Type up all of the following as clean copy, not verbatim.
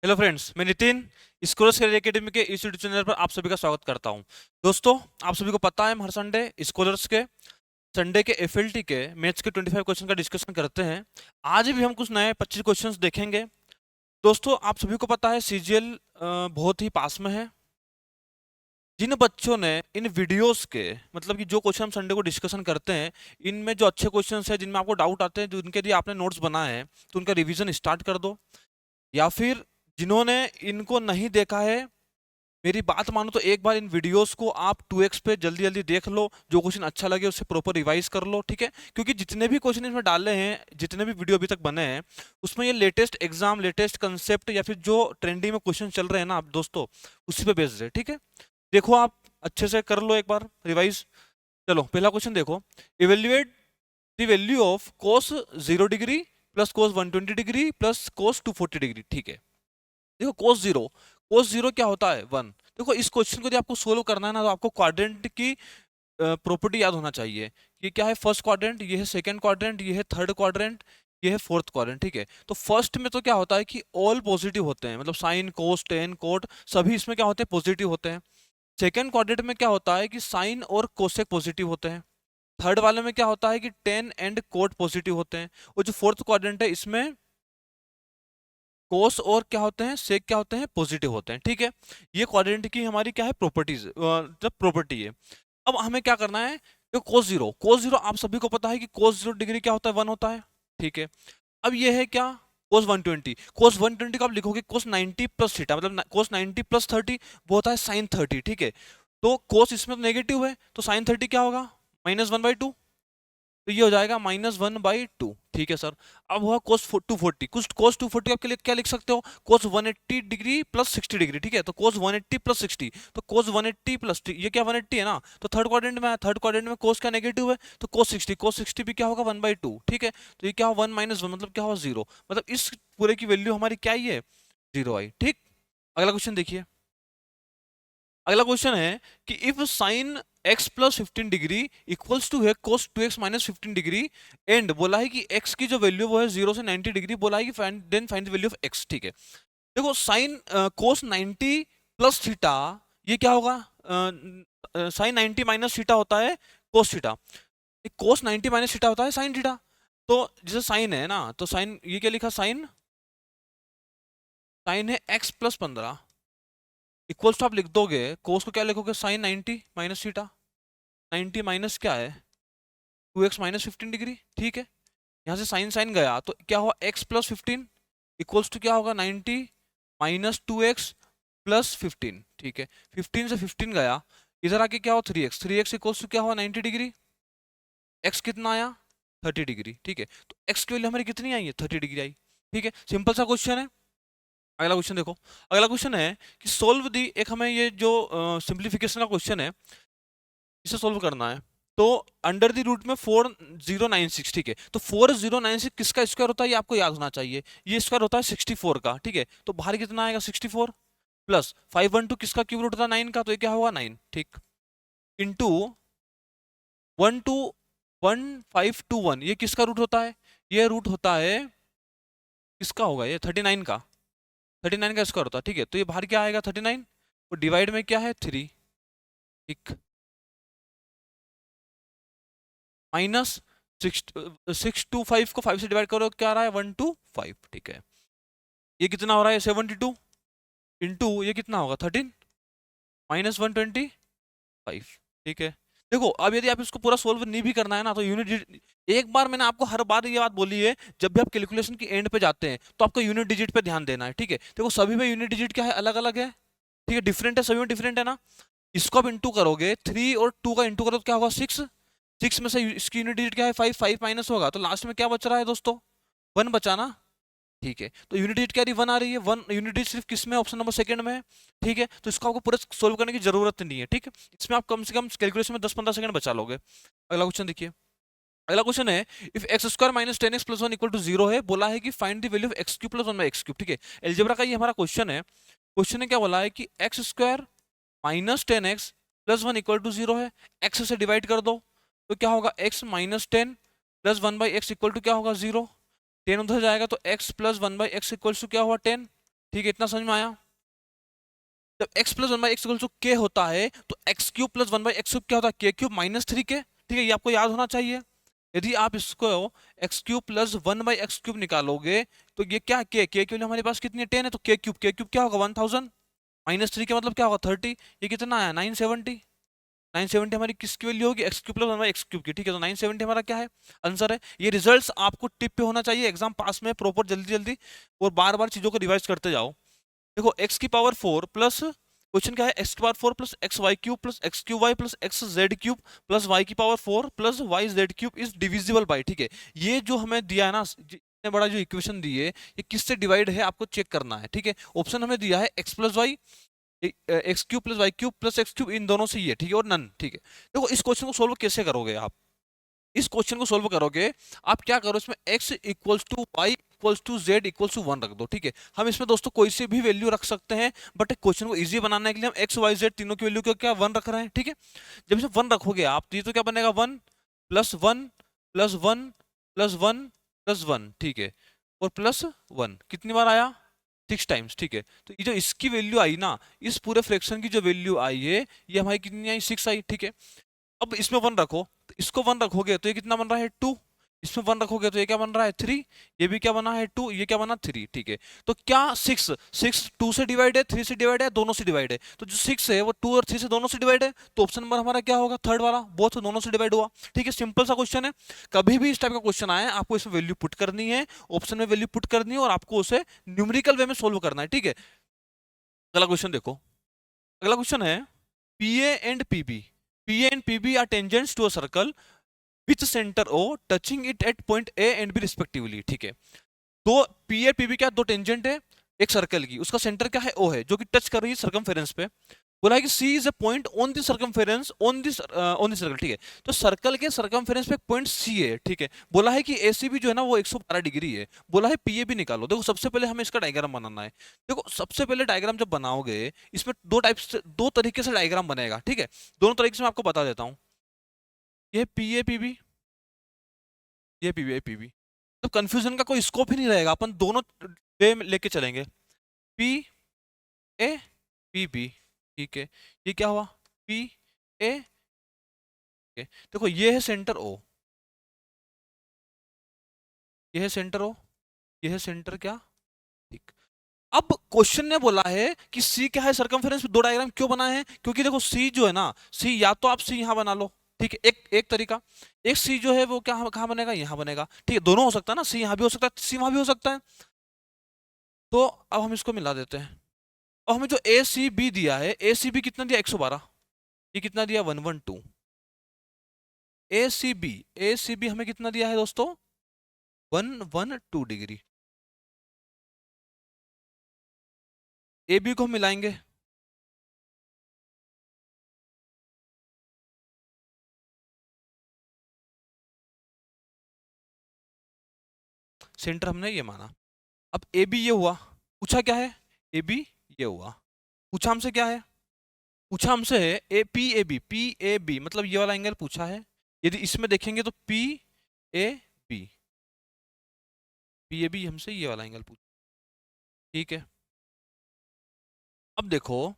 Hello friends, मैं Nitin scholars career academy के इस यूट्यूब चैनल पर आप सभी का स्वागत करता हूं। दोस्तों, आप सभी को पता है हम हर संडे स्कॉलर्स के संडे के एफएलटी के मैथ्स के 25 क्वेश्चन का डिस्कशन करते हैं। आज भी हम कुछ नए 25 क्वेश्चंस देखेंगे। दोस्तों, आप सभी को पता है सीजीएल बहुत ही पास में है। जिन बच्चों ने इन वीडियोस के मतलब कि जो क्वेश्चन हम संडे को डिस्कशन करते हैं, इनमें जो अच्छे क्वेश्चंस हैं जिनमें आपको डाउट आते हैं, जो इनके लिए आपने नोट्स बनाए हैं, तो उनका रिवीजन स्टार्ट कर दो। या फिर जिन्होंने इनको नहीं देखा है, मेरी बात मानो तो एक बार इन वीडियोस को आप 2x पे जल्दी जल्दी देख लो। जो क्वेश्चन अच्छा लगे उससे प्रॉपर रिवाइज कर लो, ठीक है। क्योंकि जितने भी क्वेश्चन इसमें डाले हैं, जितने भी वीडियो अभी तक बने हैं, उसमें ये लेटेस्ट एग्जाम, लेटेस्ट कंसेप्ट या फिर जो ट्रेंडिंग में क्वेश्चन चल रहे हैं ना आप दोस्तों, उसी पे बेस्ड है, ठीक है। देखो, आप अच्छे से कर लो एक बार रिवाइज। चलो, पहला क्वेश्चन देखो। Evaluate the value of cos 0 degree plus cos 120 degree plus cos 240 degree, ठीक है। देखो, कोस जीरो क्या होता है? 1। देखो, इस क्वेश्चन को यदि आपको सोल्व करना है ना, तो आपको क्वाड्रेंट की प्रॉपर्टी याद होना चाहिए कि क्या है फर्स्ट क्वाड्रेंट, ये है सेकंड क्वाड्रेंट, ये है थर्ड क्वाड्रेंट, ये है फोर्थ क्वाड्रेंट, ठीक है। तो फर्स्ट में तो क्या होता है कि ऑल पॉजिटिव होते हैं, मतलब साइन कोस टेन कोट सभी इसमें क्या होते हैं? पॉजिटिव होते हैं। सेकंड क्वाड्रेंट में क्या होता है कि साइन और कोसेक पॉजिटिव होते हैं। थर्ड वाले में क्या होता है कि टेन एंड कोट पॉजिटिव होते हैं। और जो फोर्थ क्वाड्रेंट है, इसमें कोस और क्या होते हैं? सेक क्या होते हैं? पॉजिटिव होते हैं, ठीक है। ये क्वाड्रेंट की हमारी क्या है? प्रॉपर्टीज, जब प्रॉपर्टी है। अब हमें क्या करना है? तो कोस जीरो आप सभी को पता है कि कोस 0 डिग्री क्या होता है? 1 होता है, ठीक है। अब ये है क्या? कोस 120 को आप लिखोगे कोस 90 प्लस थीटा, मतलब कोस 90 प्लस 30 वो होता है साइन 30, ठीक है। तो कोस इसमें तो नेगेटिव है, तो साइन 30 क्या होगा? -1/2। तो ये हो जाएगा -1/2, ठीक है सर। अब हुआ कोस 240, कुछ कोस 240 आपके लिए क्या लिख सकते हो? कोस 180 डिग्री प्लस 60 डिग्री, ठीक है। तो कोस 180 प्लस 60, तो कोस 180 प्लस, ये क्या 180 है ना, तो थर्ड क्वाड्रेंट में है। थर्ड क्वाड्रेंट में कोस क्या नेगेटिव है, तो कोस 60 भी क्या होगा? 1/2, ठीक है। तो ये क्या हुआ? 1 - 1, मतलब क्या हुआ? 0। मतलब इस पूरे की वैल्यू हमारी क्या ही है? 0 आई, ठीक। अगला क्वेश्चन देखिए। अगला क्वेश्चन है कि if sine x plus 15 degree equals to है cos 2x minus 15 degree, and बोला है कि x की जो वैल्यू वो है 0 से 90 डिग्री, बोला है कि then find the value of x, ठीक है। देखो, साइन कोस 90 प्लस थीटा, ये क्या होगा? साइन 90 माइनस थीटा होता है कोस थीटा, कोस 90 माइनस थीटा होता है साइन थीटा। तो जैसे साइन है ना, तो साइन ये क्या लिखा? साइन साइन है x प्लस 15 इक्वल्स टू, आप लिख दोगे कोस को क्या लिखोगे? Sign 90 minus theta. 90 माइनस क्या है? 2x माइनस 15 डिग्री, ठीक है। यहाँ से साइन साइन गया तो क्या हुआ? x प्लस 15 इक्वल्स टू क्या होगा? 90 माइनस 2x प्लस 15, ठीक है। 15 से 15 गया, इधर आके क्या हुआ? 3x इक्वल्स टू क्या हुआ? 90 डिग्री। x कितना आया? 30 डिग्री, ठीक है। तो x की वैल्यू हमारी कितनी आई है? 30 डिग्री आई, ठीक है। सिंपल सा क्वेश्चन है। अगला क्वेश्चन देखो। अगला क्वेश्चन है कि सोल्व दी, एक हमें ये जो सिंप्लीफिकेशन का क्वेश्चन है, इसे सोल्व करना है। तो अंडर द रूट में 4096, ठीक है। तो 4096 किसका स्क्वायर होता है? ये आपको याद होना चाहिए। ये स्क्वायर होता है 64 का, ठीक है। तो बाहर कितना आएगा? 64 प्लस 512 किसका क्यूब रूट था? 9 का, तो ये क्या होगा? 9, ठीक। इंटू 121521, ये किसका रूट होता है? ये रूट होता है, किसका होगा? ये 39 का। 39 का स्क्वायर होता है, ठीक है। तो ये बाहर क्या आएगा? 39, और डिवाइड में क्या है? 3, ठीक। माइनस 625 को 5 से डिवाइड करो, क्या आ रहा है? 125, ठीक है। ये कितना हो रहा है? 72 इंटू ये कितना होगा? 13 -125, ठीक है। देखो, अब यदि आप इसको पूरा सोल्व नहीं भी करना है ना, तो यूनिट डिजिट, एक बार मैंने आपको हर बार ये बात बोली है, जब भी आप कैलकुलेशन की एंड पे जाते हैं तो आपको यूनिट डिजिट पे ध्यान देना है, ठीक है। देखो, सभी में यूनिट डिजिट क्या है? अलग अलग है, ठीक है। डिफरेंट है, सभी में डिफरेंट है ना। इसको आप इंटू करोगे, 3 और 2 का इंटू करो तो क्या होगा? 6। 6 में से इसकी यूनिट डिजिट क्या है? 5। 5 माइनस होगा तो लास्ट में क्या बच रहा है दोस्तों? 1 बचा ना, ठीक है। तो यूनिट डिजिट क्या रही? 1 आ रही है। 1 यूनिट डिजिट सिर्फ किस में? ऑप्शन नंबर सेकंड में है, ठीक है। तो इसको आपको पूरा सोल्व करने की जरूरत नहीं है, ठीक है। इसमें आप कम से कम कैलकुलेशन में 10-15 सेकंड बचा लोगे। अगला क्वेश्चन देखिए। अगला क्वेश्चन है if x square minus 10x plus 1 equal to 0 है, बोला है कि find the value of x cube plus 1 by x cube, ठीक है। एलजेब्रा का ये हमारा क्वेश्चन है। क्वेश्चन ने क्या बोला है कि x square minus 10x plus 1 equal to 0 है। एक्स से डिवाइड कर दो तो क्या होगा? x minus 10 plus 1 by x equal to क्या होगा? 0। 10 उधर जाएगा तो x plus 1 by x equal to क्या हुआ? 10, ठीक है, इतना समझ में आया? जब x plus one by x के होता है तो x cube plus one by x cube क्या होता है, के क्यूब माइनस थ्री के। ठीक है, ये आपको याद होना चाहिए। यदि आप इसको x cube plus one by x cube निकालोगे तो ये क्या, के क्यूब हमारे पास कितनी है, 10 है, तो के क्यूब क्या होगा 1000, माइनस थ्री का मतलब क्या होगा 30, ये कितना आया 970। 970 हमारी किसकी वैल्यू होगी, x cube plus one by x cube की। ठीक है, तो 970 हमारा क्या है, आंसर है। ये रिजल्ट्स आपको टिप पे होना चाहिए एग्जाम पास में प्रॉपर, जल्दी जल्दी, और बार बार चीजों को रिवाइज करते जाओ। देखो एक्स की पावर 4 प्लस, क्वेश्चन क्या है, एक्स की power 4 plus x y cube plus x cube y plus x z cube plus y की power 4 plus y z cube is divisible by. ठीक है, ये जो हमें दिया है ना, इतने बड़ा जो इक्वेशन दी है, ये किससे डिवाइड है आपको चेक करना है। ठीक है, ऑप्शन हमें दिया है x plus y, x cube plus y cube plus x cube, इन दोनों से ही है। ठीक है, और नन। ठीक है, देखो इस क्वेश्चन को सोल्व कैसे करोगे आप, इस क्वेश्चन को सोल्व करोगे आप क्या करो, इसमें x equals to y equals to z equals to one रख दो। ठीक है, हम इसमें दोस्तों कोई सी भी वैल्यू रख सकते हैं, बट क्वेश्चन को इजी बनाने के लिए हम एक्स वाई जेड तीनों की वैल्यू को क्या वन रख रहे हैं। ठीक है, जब इसमें वन रखोगे आप तो ये तो क्या बनेगा, one plus one plus one plus one plus one. ठीक है, और प्लस वन कितनी बार आया, 6 टाइम्स। ठीक है, तो ये जो इसकी वैल्यू आई ना, इस पूरे फ्रैक्शन की जो वैल्यू आई है, ये हमारी कितनी आई, 6 आई। ठीक है, अब इसमें वन रखो, तो इसको वन रखोगे तो ये कितना बन रहा है, 2। इसमें वन रखोगे तो ये क्या बन रहा है, 3। ये भी क्या बना है, 2। ये क्या बना, 3। ठीक है, तो क्या 6 6 2 से डिवाइड है, 3 से डिवाइड है, दोनों से डिवाइड है, तो जो 6 है वो 2 और 3 से दोनों से डिवाइड है, तो ऑप्शन नंबर हमारा क्या होगा, थर्ड वाला, बोथ दोनों से डिवाइड हुआ। ठीक है, सिंपल सा क्वेश्चन है। कभी भी इस टाइप का क्वेश्चन आए आपको इसमें वैल्यू पुट करनी है, ऑप्शन में वैल्यू पुट करनी है, और आपको उसे न्यूमेरिकल वे में सोल्व करना है। ठीक है, अगला क्वेश्चन देखो। अगला क्वेश्चन है, PA and PB, PA and PB are tangents to a circle which centre O touching it at point A and B respectively. ठीक है, दो PA PB क्या, दो टेंजेंट है एक सर्कल की, उसका सेंटर क्या है, O है, जो कि टच कर रही है सर्कमफेरेंस पे। बोला है कि C is a point on the circumference on the circle. ठीक है, तो सर्कल के सर्कमफेरेंस पे एक पॉइंट C है। ठीक है, बोला है कि ACB जो है ना वो 112 डिग्री है। बोला है PAB निकालो। देखो सबसे पहले हमें इसका डायग्राम बनाना है। देखो सबसे पहले डायग्राम जब बनाओगे, इसमें दो टाइप से, दो तरीके से डायग्राम बनेगा। ठीक है, दोनों तरीके से मैं आपको बता देता हूँ। ये PA PB, ये PB, तो कंफ्यूजन का कोई स्कोप ही नहीं रहेगा, अपन दोनों वे में लेके चलेंगे। PA PB। ठीक है, ये क्या हुआ, PA। देखो ये है सेंटर O, ये है सेंटर O, ये है सेंटर क्या, ठीक। अब क्वेश्चन ने बोला है कि C क्या है, सर्कमफेरेंस दो डायग्राम क्यों बनाए हैं, क्योंकि देखो C जो है ना, C या तो आप C यहां बना लो। ठीक है, एक एक तरीका, एक C जो है वो क्या कहां बनेगा, यहां बनेगा। ठीक है, दोनों हो सकता है ना, C यहां भी हो सकता है, C वहां भी हो सकता है। तो अब हम इसको मिला देते हैं। और हमें जो ACB दिया है, ACB कितना दिया, 112। ये कितना दिया, 112। ACB हमें कितना दिया है दोस्तों, 112 डिग्री। AB को हम मिलाएंगे, सेंटर हमने ये माना। अब AB ये हुआ, पूछा क्या है, AB ये हुआ, पूछा हमसे क्या है, पूछा हमसे है PAB मतलब ये वाला एंगल पूछा है। यदि इसमें देखेंगे तो PAB हमसे ये वाला एंगल पूछा। ठीक है, अब देखो,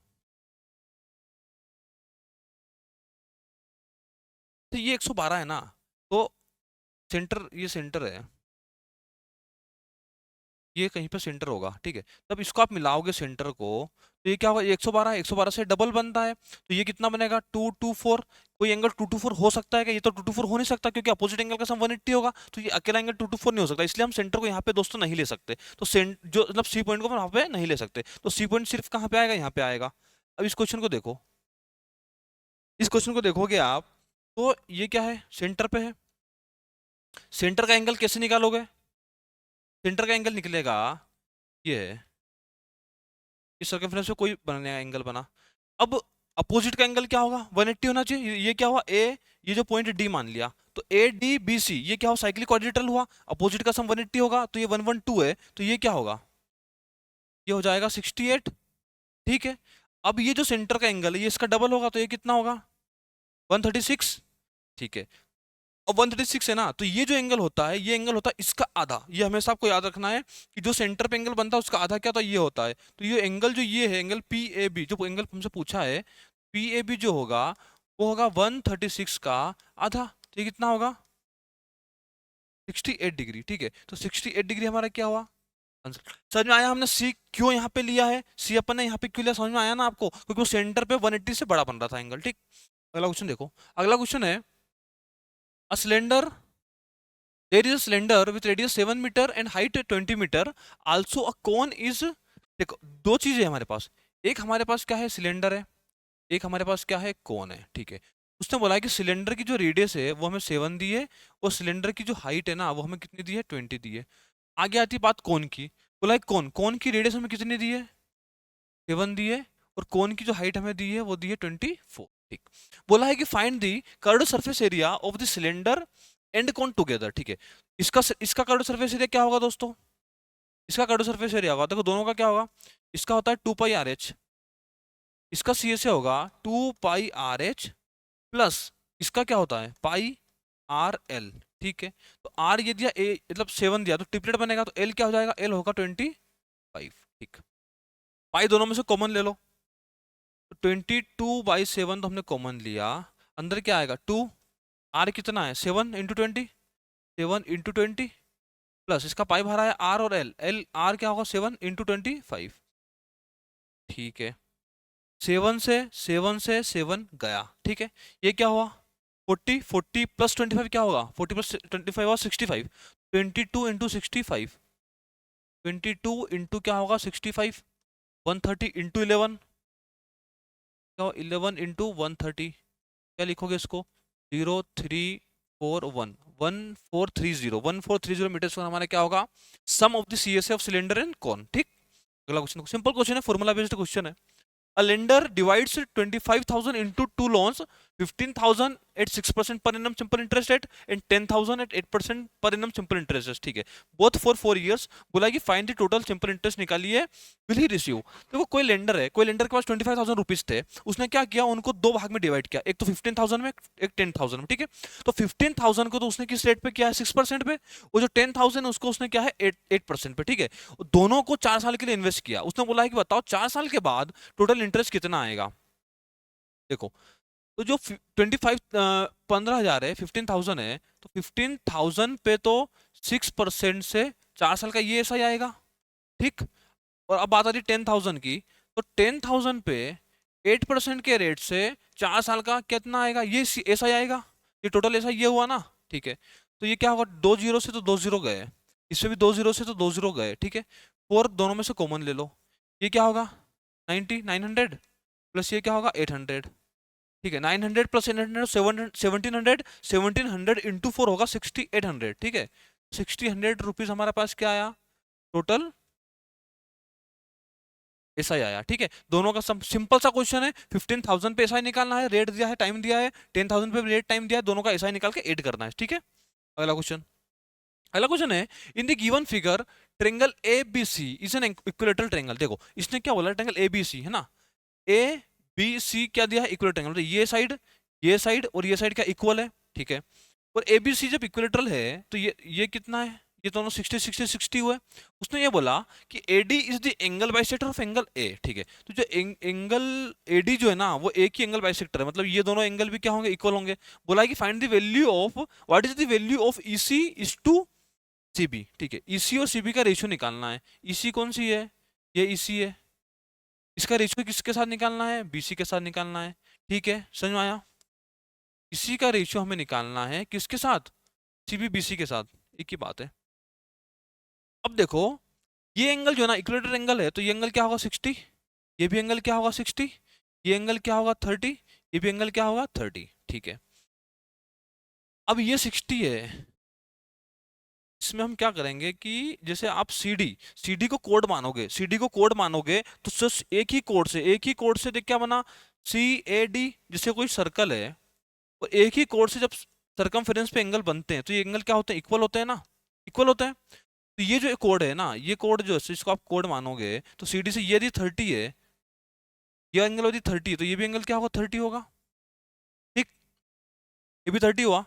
तो ये 112 है ना, तो सेंटर, ये सेंटर है, ये कहीं पे सेंटर होगा। ठीक है, तब इसको आप मिलाओगे सेंटर को, तो ये क्या होगा, 112, 112 से डबल बनता है, तो ये कितना बनेगा, 224। कोई एंगल 224 हो सकता है क्या, ये तो 224 हो नहीं सकता, क्योंकि अपोजिट एंगल का सम 180 होगा, तो ये अकेला एंगल 224 नहीं हो सकता, इसलिए हम सेंटर को यहाँ पे दोस्तों नहीं ले सकते। तो सेंट जो मतलब सी पॉइंट को वहां पे नहीं ले सकते, तो सी पॉइंट सिर्फ कहाँ पे आएगा, यहाँ पे आएगा। अब इस क्वेश्चन को देखो, इस क्वेश्चन को देखोगे आप, तो ये क्या है, सेंटर पे है। सेंटर का एंगल कैसे निकालोगे, सेंटर का एंगल निकलेगा, ये है, इस सर्कमफ्रेंस में कोई बनने एंगल बना। अब अपोजिट का एंगल क्या होगा, 180 होना चाहिए। ये क्या हुआ, ए, ये जो पॉइंट डी मान लिया, तो ADBC ये क्या हुआ, साइक्लिक क्वाड्रिलेटरल हुआ, अपोजिट का सम 180 होगा, तो ये 112 है, तो ये क्या होगा, ये हो जाएगा 68। ठीक है, अब ये जो सेंटर का एंगल है ये इसका डबल होगा, तो ये कितना होगा, 136। ठीक है, और 136 है ना, तो ये जो एंगल होता है, ये एंगल होता है इसका आधा। ये हमेशा आपको याद रखना है कि जो सेंटर पे एंगल बनता है उसका आधा क्या होता है, ये होता है। तो ये एंगल जो ये है, एंगल पी ए बी, जो एंगल हमसे पूछा है पी ए बी जो होगा वो होगा 136 का आधा। तो ये कितना होगा 68 डिग्री। ठीक है, तो 68 डिग्री हमारा क्या हुआ आंसर। समझ में आया हमने सी क्यों यहाँ पे लिया है, सी अपन ने यहाँ पे क्यों लिया, समझ में आया ना आपको, क्योंकि वो सेंटर पे 180 से बड़ा बन रहा था एंगल। ठीक, अगला क्वेश्चन देखो। अगला क्वेश्चन है a cylinder, there is a cylinder with radius 7 meter and height 20 meter, also a cone is। देखो दो चीजें हैं हमारे पास, एक हमारे पास क्या है सिलेंडर है, एक हमारे पास क्या है कोन है। ठीक है, उसने बोला है कि सिलेंडर की जो रेडियस है वो हमें 7 दी है, और सिलेंडर की जो हाइट है ना वो हमें कितनी दी है 20 दी है। आगे आती बात कोन की, बोला है कोन, कोन की रेडियस हमें कितनी दी है 7 दी है, और कोन की जो हाइट हमें दी है वो दी है 24। ठीक, बोला है कि find the curved surface area of the cylinder and cone together. ठीक है, इसका कर्व्ड सरफेस एरिया क्या होगा दोस्तों, इसका कर्व्ड सरफेस एरिया होगा, देखो दोनों का क्या होगा, इसका होता है 2 पाई आर एच, इसका सी एस होगा 2 पाई आर एच प्लस इसका क्या होता है पाई आर एल। ठीक है, तो आर ये दिया ए मतलब 7 दिया, तो ट्रिपलेट बनेगा, तो एल क्या हो जाएगा, एल होगा 25। ठीक, पाई दोनों में से कॉमन ले लो, तो 22/7 तो हमने कॉमन लिया, अंदर क्या आएगा 2, आर कितना है 7 × 20, 7 × 20 प्लस इसका पाई भरा है आर और एल, एल आर क्या होगा 7 × 25। ठीक है, 7 से 7 गया। ठीक है, ये क्या हुआ 40, 40 प्लस 25 क्या होगा, 40 प्लस 25 और 65, 22 × 65, 22 क्या होगा 65, 130 × 11 क्या होगा 11 × 130, क्या लिखोगे इसको 0341 1430 मीटर स्क्वायर हमारा क्या होगा sum of the C S of cylinder and cone. ठीक, अगला क्वेश्चन सिंपल क्वेश्चन है, फॉर्मूला बेस्ड क्वेश्चन है। A lender divides 25,000 into two loans, 15,000 at 6% per annum simple interest rate and 10,000 at 8% per annum simple interest rate। ठीक है, both for 4 years। बोला कि find the total simple interest निकालिए, will he receive. देखो कोई lender है, कोई lender के पास 25,000 रुपीज थे, उसने क्या किया उनको दो भाग में डिवाइड किया, एक तो 15,000 में, एक 10,000 में। ठीक है, तो 15,000 को तो उसने किस रेट पे किया है 6% पे, वो जो 10,000 है उसको उसने क्या है 8% पे। ठीक है, दोनों को 4 साल के लिए इन्वेस्ट किया, उसने बोला है कि बताओ 4 साल के बाद टोटल इंटरेस्ट कितना आएगा। देखो तो जो 15,000 है 15,000 है, तो 15,000 पे तो 6% से 4 साल का ये ऐसा ही आएगा। ठीक, और अब बात आ रही 10,000 की, तो 10,000 पे 8% के रेट से 4 साल का कितना आएगा, ये ऐसा ही आएगा, ये टोटल ऐसा ये हुआ ना। ठीक है, तो ये क्या होगा 2 जीरो से तो 2 जीरो गए, इससे भी 2 जीरो से तो 2 जीरो गए। ठीक है, 4 दोनों में से कॉमन ले लो, ये क्या होगा 900 प्लस ये क्या होगा 800। ठीक है, 900 प्लस 800 1700, 1700 इंटू 4 होगा 6800। ठीक है, 60 हमारे पास क्या आया टोटल ऐसा ही आया। ठीक है, दोनों का सिंपल सा क्वेश्चन है, 15,000 पे ऐसा ही निकालना है, रेट दिया है टाइम दिया है, 10,000 पे रेट टाइम दिया है, दोनों का ऐसा ही निकाल के ऐड करना है। ठीक है, अगला क्वेश्चन, अगला क्वेश्चन है in the given figure triangle A B C is an equilateral triangle. देखो इसने क्या बोला ट्रेंगल ए बी सी है ना, ए बी सी क्या दिया है इक्विलेटरल ट्रेंगल, ये साइड और ये साइड क्या इक्वल है। ठीक है, और ए बी सी जब इक्विलेटरल है तो ये कितना है, ये दोनों 60 60 60 हुए। उसने ये बोला कि AD is the angle bisector of angle A. ठीक है, तो जो एंगल एडी जो है ना वो एक ही एंगल बाइसेक्टर है, मतलब ये दोनों एंगल भी क्या होंगे इक्वल होंगे। बोला है कि find the value of what is the value of EC is to CB. ठीक है, ईसी और सीबी का रेशियो निकालना है। ईसी कौन सी है, ये ईसी है, इसका रेशियो किसके साथ निकालना है बीसी के साथ निकालना है। ठीक है, समझ में आया, इसी का रेशियो हमें निकालना है किसके साथ सीबी बीसी के साथ, एक ही बात है। अब देखो ये एंगल जो है ना इक्वेटर एंगल है, तो ये एंगल क्या होगा 60, ये भी एंगल क्या होगा 60, ये एंगल क्या होगा 30, ये भी एंगल क्या होगा 30। ठीक है, अब ये 60 है, इसमें हम क्या करेंगे कि जैसे आप सीडी को कोड मानोगे, सीडी को कोड मानोगे तो सिर्फ एक ही कोड से देख क्या बना सी ए डी, जैसे कोई सर्कल है और एक ही कोड से जब सरकमफेरेंस पे एंगल बनते हैं तो ये एंगल क्या होते हैं इक्वल होते हैं ना, इक्वल होते हैं। तो ये जो कोड है ना, ये कोड जो है इसको आप कोड मानोगे तो सीडी से ये यदि 30 है, ये एंगल यदि 30 है तो ये भी एंगल क्या होगा 30 होगा। ठीक, ये भी 30 हुआ।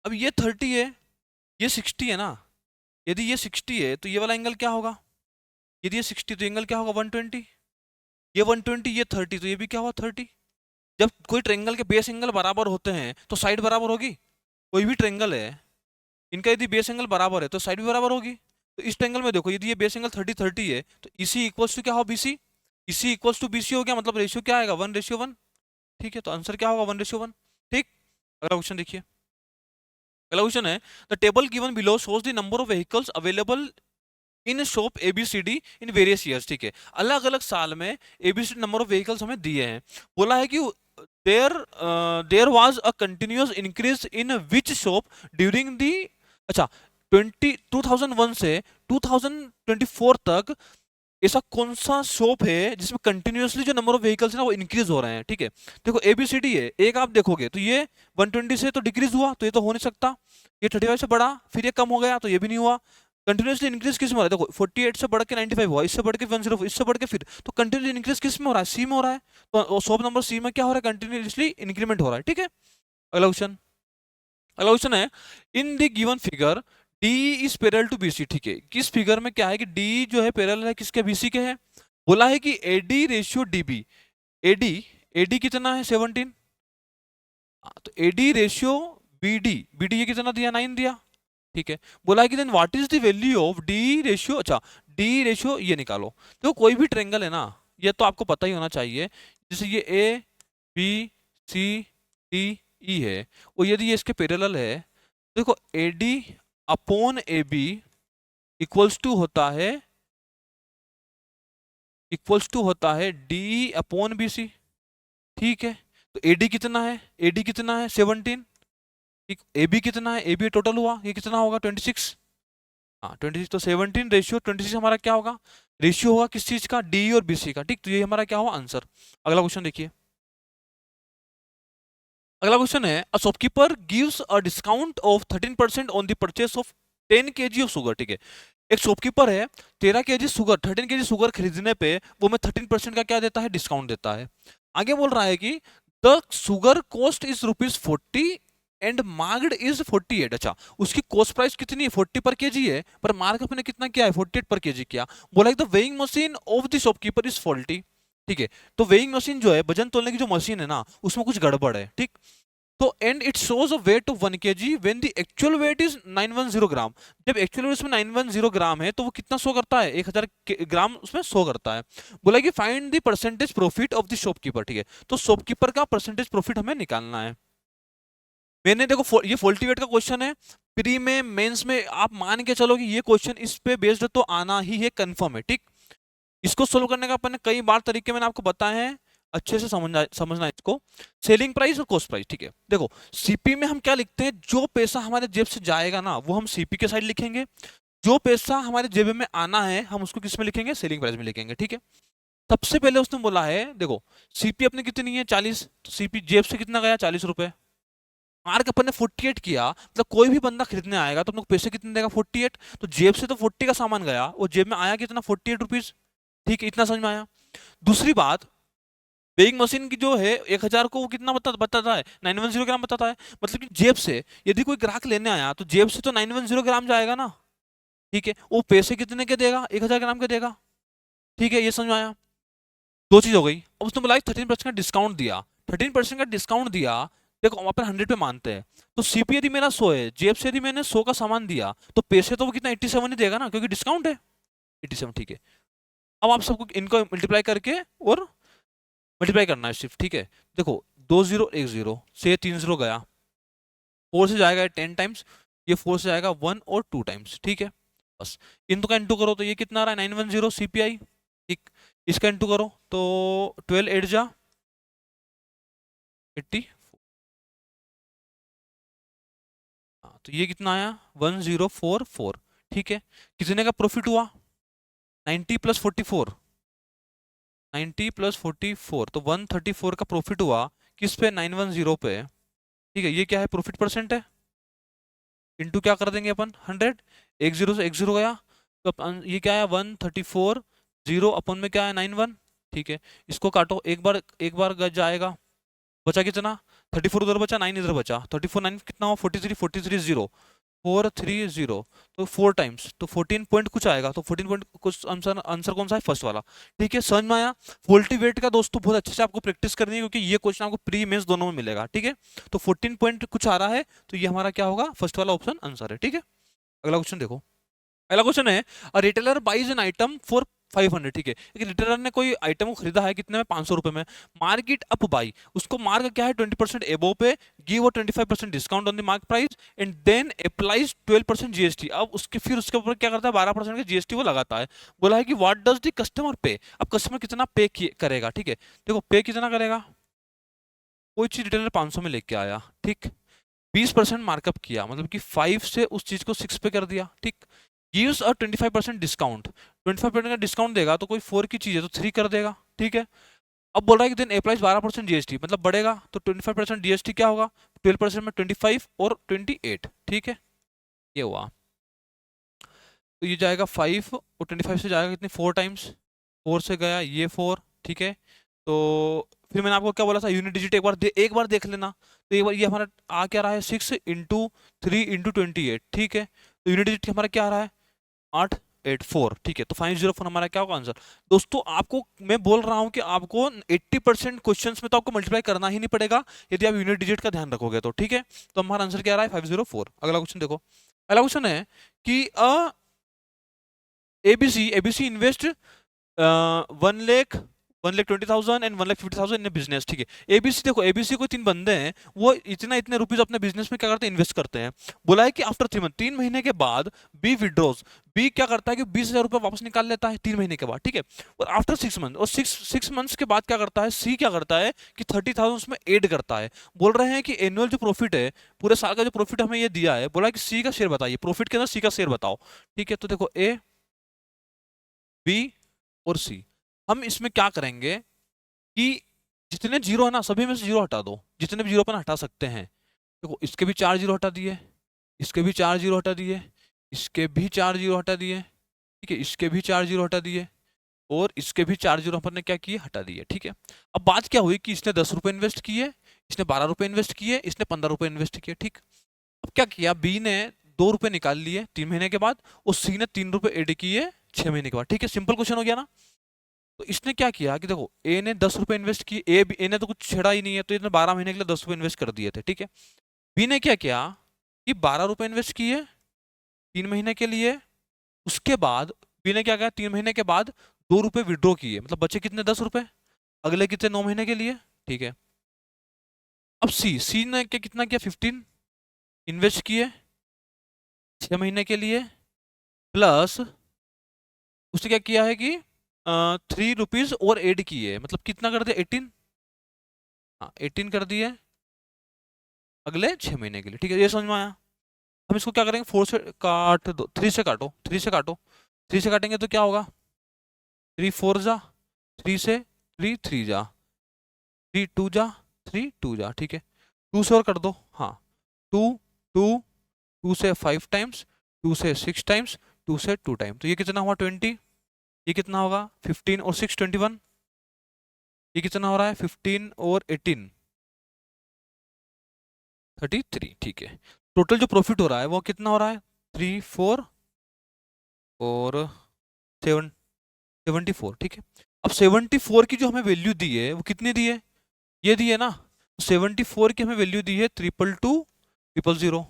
अब ये 30 है, ये 60 है ना, यदि ये 60 है तो ये वाला एंगल क्या होगा, यदि ये 60 तो एंगल क्या होगा 120, ये 120, ये 30 तो ये भी क्या हुआ 30। जब कोई ट्रेंगल के बेस एंगल बराबर होते हैं तो साइड बराबर होगी, कोई भी ट्रेंगल है इनका यदि बेस एंगल बराबर है तो साइड भी बराबर होगी। तो इस ट्रेंगल में देखो यदि ये बेस एंगल 30 है तो इसी इक्वल्स टू क्या हो बीसी, इसी इक्वल्स टू बीसी हो गया, मतलब रेशियो क्या आएगा 1:1। ठीक है, तो आंसर क्या होगा 1:1। ठीक, अगला क्वेश्चन देखिए। अगला क्वेश्चन है the table given below shows the number of vehicles available in shop ABCD in various years. ठीक है, अलग अलग साल में एबीसीडी नंबर ऑफ व्हीकल्स हमें दिए हैं। बोला है कि there there was a continuous increase in which shop during the, अच्छा 2001 से 2024 तक ऐसा कौन सा शॉप है जिसमें कंटिन्यूअसली जो नंबर ऑफ व्हीकल्स है ना वो इंक्रीज हो रहे हैं। ठीक है, देखो एबीसीडी है, एक आप देखोगे तो ये 120 से तो डिक्रीज हुआ, तो ये तो हो नहीं सकता। ये 35 से बढ़ा, फिर ये कम हो गया, तो ये भी नहीं हुआ। कंटिन्यूअसली इंक्रीज किस में हो रहा है, देखो 48 से बढ़ के 95 हुआ, इससे बढ़ के 104, इससे बढ़ के फिर, तो कंटिन्यूअसली इंक्रीज किस में हो रहा है, सी में हो रहा है। तो शॉप नंबर सी में क्या हो रहा है, कंटिन्यूअसली इंक्रीमेंट हो रहा है। ठीक है, अगला क्वेश्चन। अगला क्वेश्चन है in the given figure D is parallel to BC. ठीक है, किस फिगर में क्या है कि डी जो है पैरेलल है किसके, बीसी के है। बोला है कि AD ratio DB, AD AD कितना है 17, तो एडी रेशियो बीडी, बीडी ये कितना दिया 9 दिया। ठीक है, बोला है कि then what is the value of D ratio, अच्छा डी रेशियो ये निकालो। तो कोई भी ट्रेंगल है ना, ये तो आपको पता ही होना चाहिए, जैसे ये ए बी सी डी ई है, और यदि ये इसके पैरेलल है, देखो A D upon A B equals to होता है, इक्वल्स टू होता है डी अपॉन बी सी। ठीक है, तो ए डी कितना है, ए डी कितना है 17, ठीक, ए बी कितना है, ए बी टोटल हुआ, ये कितना होगा 26, हाँ 26, तो 17 रेशियो 26 हमारा क्या होगा, रेशियो होगा किस चीज का, डी और बीसी का। ठीक, तो ये हमारा क्या हुआ आंसर। अगला क्वेश्चन देखिए। अगला क्वेश्चन है a shopkeeper gives a discount of 13% on the purchase of 10 kg of sugar. ठीक है, एक शॉपकीपर है 13 kg शुगर, 13 kg शुगर खरीदने पे वो हमें 13% का क्या देता है, डिस्काउंट देता है। आगे बोल रहा है कि the sugar cost is ₹40 and marked is 48। अच्छा, उसकी कॉस्ट प्राइस कितनी है 40 पर केजी है, पर मार्क अपने कितना किया है 48 पर केजी किया। बोला the weighing machine of the shopkeeper is faulty. ठीक है, तो वेइंग मशीन जो है, वजन तोलने की जो मशीन है ना, उसमें कुछ गड़बड़ है। ठीक, तो and it shows a weight of 1 kg when the actual wait is 910 ग्राम। जब एक्चुअल वेट उसमें 910 ग्राम है तो वो कितना शो करता है, 1000 ग्राम उसमें शो करता है। बोला कि find the percentage profit of the shopkeeper. ठीक है, तो शॉपकीपर का परसेंटेज प्रॉफिट हमें निकालना है। मैंने देखो ये फॉल्टी वेट का क्वेश्चन है, प्री में मेंस में आप मान के चलो कि ये क्वेश्चन इस पे बेस्ड तो आना ही है, कंफर्म है। ठीक, इसको सोल्व करने का अपन ने कई बार तरीके मैंने आपको बताए हैं, अच्छे से समझना इसको। सेलिंग प्राइस और कॉस्ट प्राइस। ठीक है, देखो सीपी में हम क्या लिखते हैं, जो पैसा हमारे जेब से जाएगा ना वो हम सीपी के साइड लिखेंगे, जो पैसा हमारे जेब में आना है हम उसको किस में लिखेंगे, सेलिंग प्राइस में लिखेंगे। ठीक है, सबसे पहले उसने बोला है देखो सीपी अपने कितनी है 40, तो सीपी जेब से कितना गया 40 रुपए, मार्क अपन ने 48 किया, मतलब कोई भी बंदा खरीदने आएगा तो अपने को पैसे कितने देगा 48, तो जेब से तो 40 का सामान गया और जेब में आया कितना 48 रुपीज। ठीक है, इतना समझ में आया। दूसरी बात, वेइंग मशीन की जो है 1000 को वो कितना बताता है 910 ग्राम बताता है, मतलब कि जेब से यदि कोई ग्राहक लेने आया तो जेब से तो 910 ग्राम जाएगा ना। ठीक है, वो पैसे कितने के देगा 1000 ग्राम के देगा। ठीक है, ये समझ में आया, दो चीज हो गई। अब उसने बोला 13% का डिस्काउंट दिया, 13% का डिस्काउंट दिया, देखो अपन 100 पे मानते हैं, तो सीपी यदि मेरा 100 है, जेब से यदि मैंने 100 का सामान दिया तो पैसे तो वो कितना 87 ही देगा ना, क्योंकि डिस्काउंट है 87। ठीक है, अब आप सबको इनको मल्टीप्लाई करके और मल्टीप्लाई करना है सिर्फ। ठीक है, देखो 2010 से 30 गया, 4 से जाएगा 10 टाइम्स, ये 4 से जाएगा 1 और 2 टाइम्स। ठीक है, बस इनको का इंटू करो तो ये कितना आ रहा है 910 सीपीआई। ठीक, इसका इंटू करो तो 12 8 जा 80, हाँ तो ये कितना आया 1044। ठीक है, कितने का प्रॉफिट हुआ 90 प्लस 44, 90 प्लस 44 तो 134 का प्रॉफिट हुआ, किस पे 910 पे। ठीक है, ये क्या है प्रॉफिट परसेंट है, इंटू क्या कर देंगे अपन 100, एक जीरो से एक जीरो गया, तो ये क्या है 134, जीरो अपन में क्या है 91। ठीक है, इसको काटो एक बार जाएगा, बचा कितना 34 उधर बचा, 9 इधर बचा, 34 9 कितना हुआ 43, 43 0, 430, तो 4 टाइम्स तो 14 पॉइंट कुछ आएगा, तो 14 पॉइंट कुछ आंसर, आंसर कौन सा है, फर्स्ट वाला। ठीक है, समझ में आया। फॉल्टी वेट का दोस्तों बहुत अच्छे से आपको प्रैक्टिस करनी है, क्योंकि ये क्वेश्चन आपको प्री मेंस दोनों में मिलेगा। ठीक है, तो 14 पॉइंट कुछ आ रहा है, तो ये हमारा क्या होगा, फर्स्ट वाला ऑप्शन आंसर है। ठीक है, अगला क्वेश्चन देखो। अगला क्वेश्चन है, a retailer buys an item for 500। ठीक है, एक रिटेलर ने कोई आइटम को खरीदा है कितने में, 500 रुपए में। मार्केट अप बाई, उसको मार्क क्या है 20% एबो पे, गिव और 25% discount on the mark price and then applies 12% GST. अब उसके फिर उसके ऊपर क्या करता है, 12% का जीएसटी वो लगाता है। बोला है कि व्हाट डज द कस्टमर पे, अब कस्टमर कितना पे करेगा। ठीक है, देखो पे कितना करेगा, कोई चीज रिटेलर 500 में लेके आया, ठीक, 20% मार्कअप किया, मतलब कि 5 से उस चीज को 6 पे कर दिया। ठीक, गिव्स अ 25% डिस्काउंट, 25% का डिस्काउंट देगा, तो कोई 4 की चीज है तो 3 कर देगा। ठीक है, अब बोल रहा है कि देन अप्लाइज 12% जीएसटी, मतलब बढ़ेगा, तो 25% जीएसटी क्या होगा, 12% में 25 और 28। ठीक है, ये हुआ, तो ये जाएगा 5 और 25 से जाएगा कितनी, 4 टाइम्स, 4 से गया ये 4। ठीक है, तो फिर मैंने आपको क्या बोला था, यूनिट डिजिट एक बार देख लेना, तो एक बार ये हमारा आ क्या रहा है, 6 इंटू 3 इंटू 28। ठीक है, तो यूनिट डिजिट हमारा क्या आ रहा है, 884। ठीक है, तो 504 हमारा क्या होगा आंसर। दोस्तों आपको मैं बोल रहा हूं कि आपको 80% क्वेश्चन में तो आपको मल्टीप्लाई करना ही नहीं पड़ेगा, यदि आप यूनिट डिजिट का ध्यान रखोगे तो। ठीक है, तो हमारा आंसर क्या आ रहा है, 504। अगला क्वेश्चन देखो। अगला क्वेश्चन है कि ABC invest 1 lakh 1,20,000 and 1,50,000 in business. ठीक है, एबीसी देखो, एबीसी को 3 बंदे हैं, वो इतने रुपीज अपने बिजनेस में क्या करते हैं, इन्वेस्ट करते हैं। बोला है कि आफ्टर 3 मंथ, 3 महीने के बाद बी विड्रॉज, बी क्या करता है कि 20,000 रुपए वापस निकाल लेता है 3 महीने के बाद। ठीक है, और आफ्टर 6 मंथ, और 6 मंथ्स के बाद क्या करता है, सी क्या करता है कि 30,000 उसमें ऐड करता है। बोल रहे हैं कि एनुअल जो प्रॉफिट है, पूरे साल का जो प्रॉफिट हमें ये दिया है, बोला है कि सी का शेयर बताइए, प्रॉफिट के अंदर सी का शेयर बताओ। ठीक है, तो देखो ए, बी और सी, हम इसमें क्या करेंगे कि जितने जीरो है ना, सभी में से जीरो हटा दो, जितने भी जीरो अपन हटा सकते हैं। देखो इसके भी 4 जीरो हटा दिए, इसके भी 4 जीरो हटा दिए, इसके भी 4 जीरो हटा दिए। ठीक है, इसके भी 4 जीरो हटा दिए, और इसके भी 4 जीरो अपन ने क्या किए, हटा दिए। ठीक है, अब बात क्या हुई कि इसने 10 रुपए इन्वेस्ट किए, इसने 12 रुपए इन्वेस्ट किए, इसने 15 रुपए इन्वेस्ट किए। ठीक, अब क्या किया, बी ने 2 रुपए निकाल लिए 3 महीने के बाद, और सी ने 3 रुपए एड किए 6 महीने के बाद। ठीक है, सिंपल क्वेश्चन हो गया ना। तो इसने क्या किया कि देखो ए ने 10 रुपए इन्वेस्ट किए, ए ने तो कुछ छेड़ा ही नहीं है, तो इसने 12 महीने के लिए 10 रुपए इन्वेस्ट कर दिए थे। ठीक है, बी ने क्या किया कि 12 रुपए इन्वेस्ट किए 3 महीने के लिए, उसके बाद बी ने क्या किया, 3 महीने के बाद 2 रुपए विड्रॉ किए, मतलब बचे कितने, 10 रुपए, अगले कितने 9 महीने के लिए। ठीक है, अब सी ने क्या कितना किया, 15 इन्वेस्ट किए 6 महीने के लिए, प्लस उसने क्या किया है कि 3 रुपीज और एड किए, मतलब कितना कर दिया, 18। हाँ 18 कर दिए अगले 6 महीने के लिए। ठीक है, ये समझ में आया। हम इसको क्या करेंगे, 4 से काट दो, 3 से काटो, 3 से काटो, 3 से काटेंगे तो क्या होगा, 3 4 जा, 3 से 3 3 जा, 3 2 जा, 3 2 जा। ठीक है, 2 से और कर दो, हाँ 2 2 2 से 5 टाइम्स, 2 से 6 टाइम्स, 2 से 2 टाइम, तो ये कितना हुआ 20। ये कितना होगा 15 और 6 21, ये कितना हो रहा है 15 और 18 33। ठीक है, टोटल जो प्रॉफिट हो रहा है वो कितना हो रहा है, 3 4 और 7 74। ठीक है, अब 74 की जो हमें वैल्यू दी है वो कितनी दी है, ये दी है ना, 74 की हमें वैल्यू दी है 222 000।